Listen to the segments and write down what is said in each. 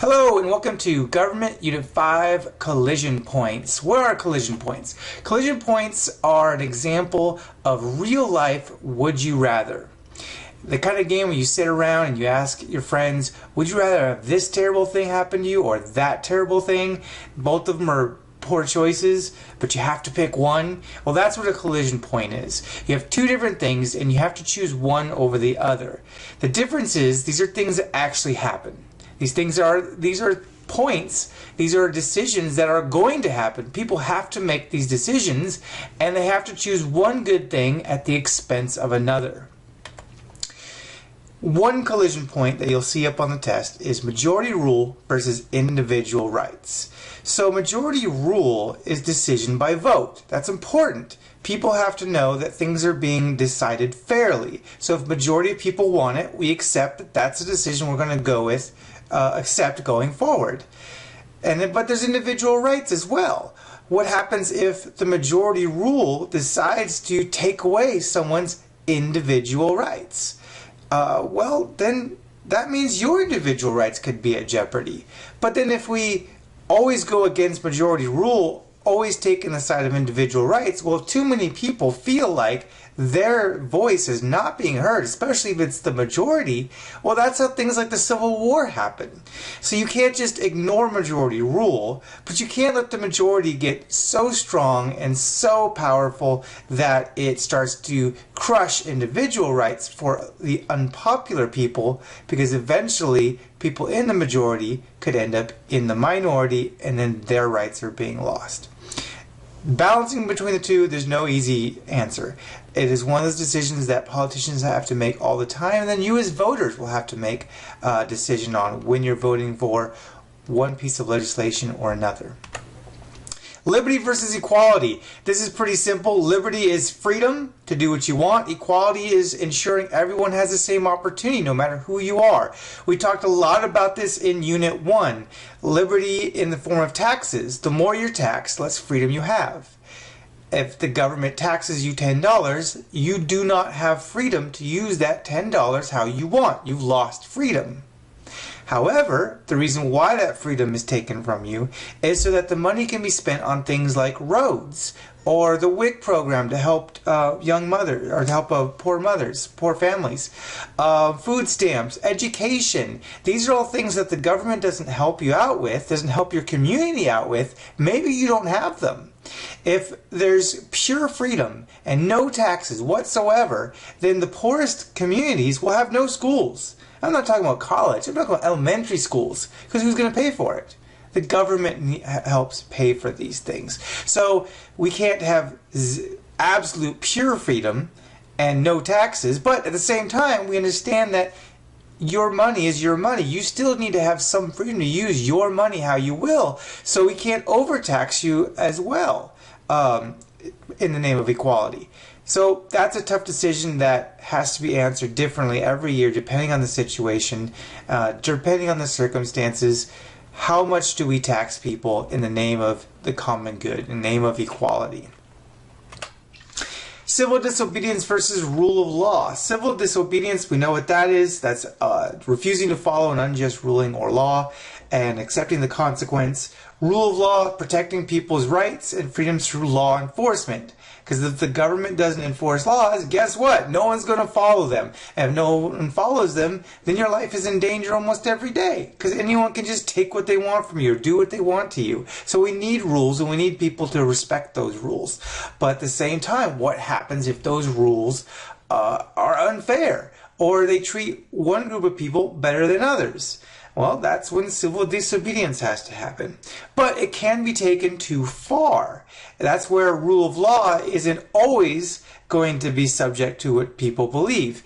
Hello and welcome to Government Unit 5 Collision Points. What are collision points? Collision points are an example of real life would you rather. The kind of game where you sit around and you ask your friends, would you rather have this terrible thing happen to you or that terrible thing? Both of them are poor choices, but you have to pick one. Well, that's what a collision point is. You have two different things and you have to choose one over the other. The difference is these are things that actually happen. These are points, these are decisions that are going to happen. People have to make these decisions and they have to choose one good thing at the expense of another. One collision point that you'll see up on the test is majority rule versus individual rights. So majority rule is decision by vote. That's important. People have to know that things are being decided fairly. So if majority of people want it, we accept that that's a decision we're going to go with, accept going forward. But there's individual rights as well. What happens if the majority rule decides to take away someone's individual rights? Well, then that means your individual rights could be at jeopardy. But then if we always go against majority rule, always taking the side of individual rights, well, if too many people feel like their voice is not being heard, especially if it's the majority, well, that's how things like the Civil War happen. So you can't just ignore majority rule, but you can't let the majority get so strong and so powerful that it starts to crush individual rights for the unpopular people, because eventually people in the majority could end up in the minority and then their rights are being lost. Balancing between the two, there's no easy answer. It is one of those decisions that politicians have to make all the time, and then you as voters will have to make a decision on when you're voting for one piece of legislation or another. Liberty versus equality. This is pretty simple. Liberty is freedom to do what you want. Equality is ensuring everyone has the same opportunity no matter who you are. We talked a lot about this in Unit 1. Liberty in the form of taxes. The more you're taxed, the less freedom you have. If the government taxes you $10, you do not have freedom to use that $10 how you want. You've lost freedom. However, the reason why that freedom is taken from you is so that the money can be spent on things like roads or the WIC program to help young mothers, or to help poor mothers, poor families, food stamps, education. These are all things that the government doesn't help you out with, doesn't help your community out with. Maybe you don't have them. If there's pure freedom and no taxes whatsoever, then the poorest communities will have no schools. I'm not talking about college, I'm talking about elementary schools, because who's going to pay for it? The government helps pay for these things. So we can't have absolute pure freedom and no taxes, but at the same time we understand that your money is your money. You still need to have some freedom to use your money how you will, so we can't overtax you as well in the name of equality. So that's a tough decision that has to be answered differently every year depending on the situation, depending on the circumstances. How much do we tax people in the name of the common good, in the name of equality? Civil disobedience versus rule of law. Civil disobedience, we know what that is. That's refusing to follow an unjust ruling or law and accepting the consequence. Rule of law, protecting people's rights and freedoms through law enforcement. Because if the government doesn't enforce laws, guess what? No one's going to follow them. And if no one follows them, then your life is in danger almost every day. Because anyone can just take what they want from you or do what they want to you. So we need rules and we need people to respect those rules. But at the same time, what happens if those rules are unfair? Or they treat one group of people better than others? Well, that's when civil disobedience has to happen. But it can be taken too far. That's where rule of law isn't always going to be subject to what people believe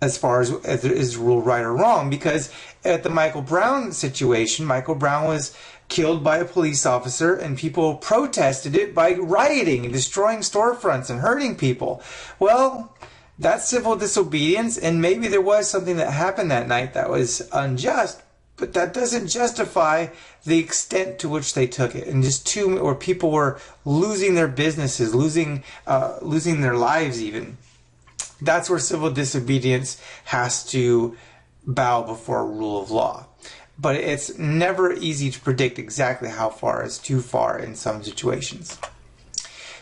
as far as is rule right or wrong. Because at the Michael Brown situation, Michael Brown was killed by a police officer and people protested it by rioting and destroying storefronts and hurting people. Well, that's civil disobedience, and maybe there was something that happened that night that was unjust, but that doesn't justify the extent to which they took it. And just or people were losing their businesses, losing their lives even. That's where civil disobedience has to bow before rule of law. but it's never easy to predict exactly how far is too far in some situations.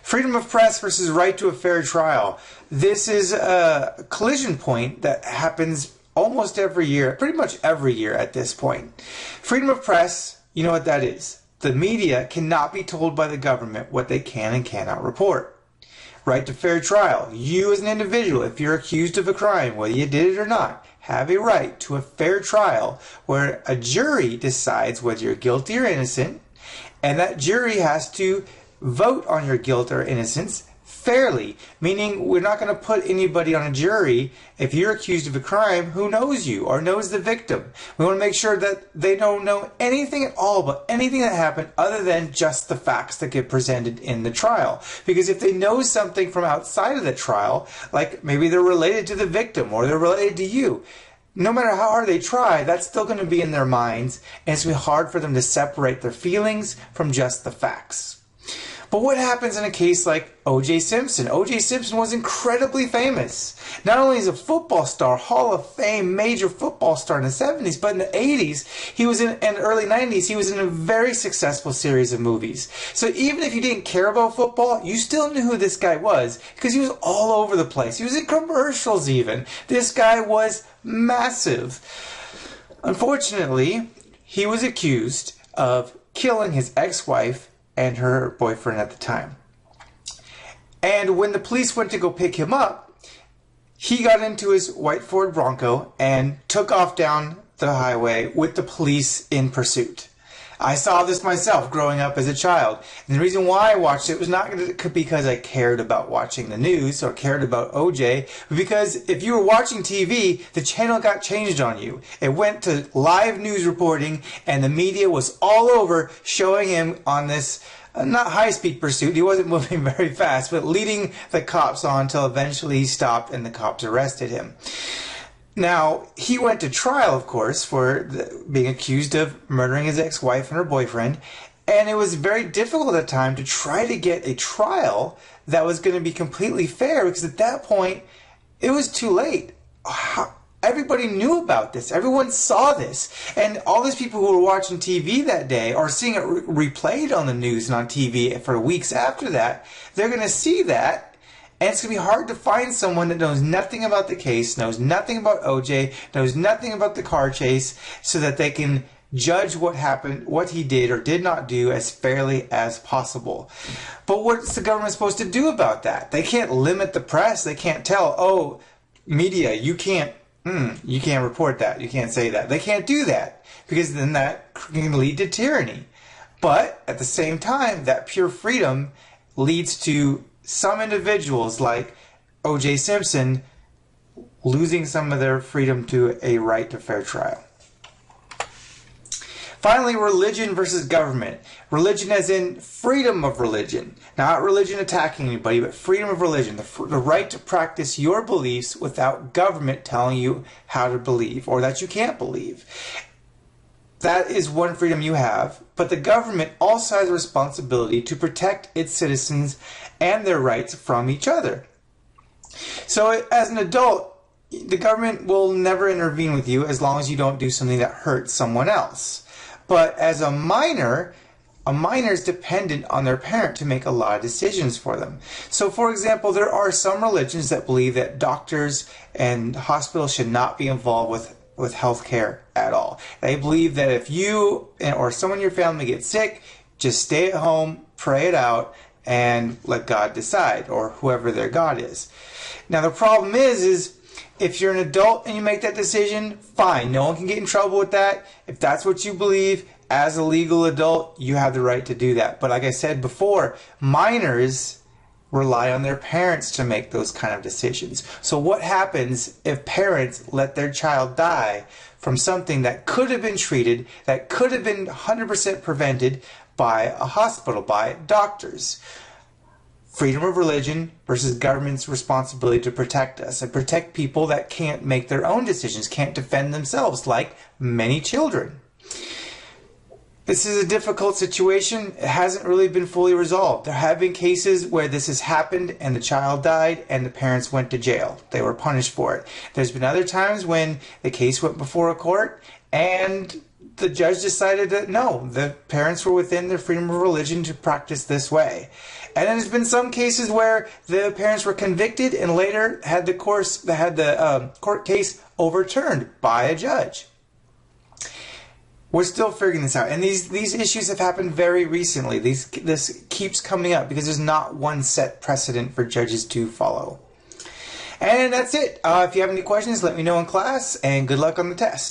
Freedom of press versus right to a fair trial. This is a collision point that happens almost every year, pretty much every year at this point. Freedom of press, you know what that is. The media cannot be told by the government what they can and cannot report. Right to fair trial. You as an individual, if you're accused of a crime, whether you did it or not, have a right to a fair trial where a jury decides whether you're guilty or innocent, and that jury has to vote on your guilt or innocence fairly, meaning we're not going to put anybody on a jury if you're accused of a crime who knows you or knows the victim. We want to make sure that they don't know anything at all about anything that happened other than just the facts that get presented in the trial. Because if they know something from outside of the trial, like maybe they're related to the victim or they're related to you, no matter how hard they try, that's still going to be in their minds, and it's going to be hard for them to separate their feelings from just the facts. But what happens in a case like O.J. Simpson? O.J. Simpson was incredibly famous. Not only is a football star, Hall of Fame, major football star in the 70s, but in the 80s, he was in the early 90s, he was in a very successful series of movies. So even if you didn't care about football, you still knew who this guy was because he was all over the place. He was in commercials even. This guy was massive. Unfortunately, he was accused of killing his ex-wife and her boyfriend at the time. And when the police went to go pick him up, he got into his white Ford Bronco and took off down the highway with the police in pursuit. I saw this myself growing up as a child. And the reason why I watched it was not because I cared about watching the news or cared about OJ, but because if you were watching TV, the channel got changed on you. It went to live news reporting and the media was all over showing him on this not high-speed pursuit. He wasn't moving very fast, but leading the cops on until eventually he stopped and the cops arrested him. Now, he went to trial, of course, for being accused of murdering his ex-wife and her boyfriend, and it was very difficult at the time to try to get a trial that was going to be completely fair, because at that point, it was too late. Everybody knew about this. Everyone saw this. And all these people who were watching TV that day or seeing it replayed on the news and on TV for weeks after that, they're going to see that. And it's going to be hard to find someone that knows nothing about the case, knows nothing about OJ, knows nothing about the car chase, so that they can judge what happened, what he did or did not do as fairly as possible. But what's the government supposed to do about that? They can't limit the press. They can't tell, oh, media, you can't report that. You can't say that. They can't do that because then that can lead to tyranny. But at the same time, that pure freedom leads to some individuals like O.J. Simpson losing some of their freedom to a right to fair trial. Finally, religion versus government. Religion as in freedom of religion. Not religion attacking anybody, but freedom of religion. The right to practice your beliefs without government telling you how to believe or that you can't believe. That is one freedom you have, but the government also has a responsibility to protect its citizens and their rights from each other. So as an adult, the government will never intervene with you as long as you don't do something that hurts someone else. But as a minor is dependent on their parent to make a lot of decisions for them. So for example, there are some religions that believe that doctors and hospitals should not be involved with healthcare at all. They believe that if you or someone in your family gets sick, just stay at home, pray it out, and let God decide, or whoever their God is. Now the problem is if you're an adult and you make that decision, fine. No one can get in trouble with that. If that's what you believe, as a legal adult, you have the right to do that. But like I said before, minors rely on their parents to make those kind of decisions. So what happens if parents let their child die from something that could have been treated, that could have been 100% prevented by a hospital, by doctors? Freedom of religion versus government's responsibility to protect us and protect people that can't make their own decisions, can't defend themselves, like many children. This is a difficult situation. It hasn't really been fully resolved. There have been cases where this has happened and the child died and the parents went to jail. They were punished for it. There's been other times when the case went before a court and the judge decided that no, the parents were within their freedom of religion to practice this way. And then there's been some cases where the parents were convicted and later had the court case overturned by a judge. We're still figuring this out, and these issues have happened very recently. This keeps coming up because there's not one set precedent for judges to follow. And that's it. If you have any questions, let me know in class, and good luck on the test.